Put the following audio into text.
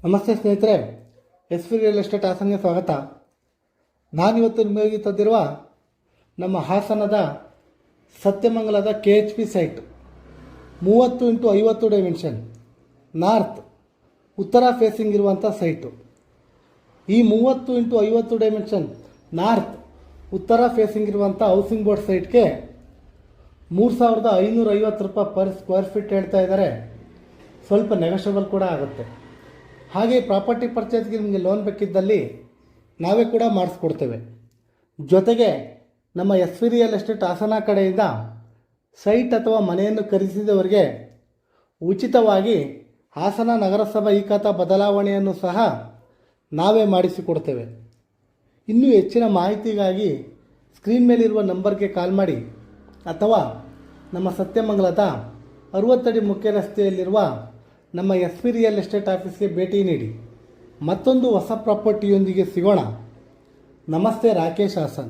ನಮಸ್ತೆ ಸ್ನೇಹಿತರೆ, S V real estate ಹಾಸನ್ಗೆ ಸ್ವಾಗತ. ನಾನಿವತ್ತು ನಿಮಗೆ ತಂದಿರುವ ನಮ್ಮ ಹಾಸನದ ಸತ್ಯಮಂಗಲದ KHP site 30x50 dimension north ಉತ್ತರ ಫೇಸಿಂಗ್ ಇರುವಂಥ ಸೈಟು. ಈ 30x50 ಡೈಮೆನ್ಷನ್ ನಾರ್ತ್ ಉತ್ತರ ಫೇಸಿಂಗ್ ಇರುವಂಥ ಹೌಸಿಂಗ್ ಬೋರ್ಡ್ ಸೈಟ್ಗೆ 3,550 ರೂಪಾಯಿ ಪರ್ ಸ್ಕ್ವೇರ್ ಫೀಟ್ ಹೇಳ್ತಾ ಇದ್ದಾರೆ. ಸ್ವಲ್ಪ ನೆಗೋಷಿಯಬಲ್ ಕೂಡ ಆಗುತ್ತೆ. ಹಾಗೆ ಪ್ರಾಪರ್ಟಿ ಪರ್ಚೇಸ್ಗೆ ನಿಮಗೆ ಲೋನ್ ಬೇಕಿದ್ದಲ್ಲಿ ನಾವೇ ಕೂಡ ಮಾಡಿಸ್ಕೊಡ್ತೇವೆ. ಜೊತೆಗೆ ನಮ್ಮ S V real estate Hassan ಕಡೆಯಿಂದ ಸೈಟ್ ಅಥವಾ ಮನೆಯನ್ನು ಖರೀದಿಸಿದವರಿಗೆ ಉಚಿತವಾಗಿ ಹಾಸನ ನಗರಸಭಾ ಈ ಖಾತಾ ಬದಲಾವಣೆಯನ್ನು ಸಹ ನಾವೇ ಮಾಡಿಸಿಕೊಡ್ತೇವೆ. ಇನ್ನೂ ಹೆಚ್ಚಿನ ಮಾಹಿತಿಗಾಗಿ ಸ್ಕ್ರೀನ್ ಮೇಲಿರುವ ನಂಬರ್ಗೆ ಕಾಲ್ ಮಾಡಿ ಅಥವಾ ನಮ್ಮ ಸತ್ಯಮಂಗಲದ 60 ಅಡಿ ಮುಖ್ಯ ರಸ್ತೆಯಲ್ಲಿರುವ ನಮ್ಮ ಎಸ್ ವಿ ರಿಯಲ್ ಎಸ್ಟೇಟ್ ಆಫೀಸ್ಗೆ ಭೇಟಿ ನೀಡಿ. ಮತ್ತೊಂದು ಹೊಸ ಪ್ರಾಪರ್ಟಿಯೊಂದಿಗೆ ಸಿಗೋಣ. ನಮಸ್ತೆ, ರಾಕೇಶ್ ಹಾಸನ್.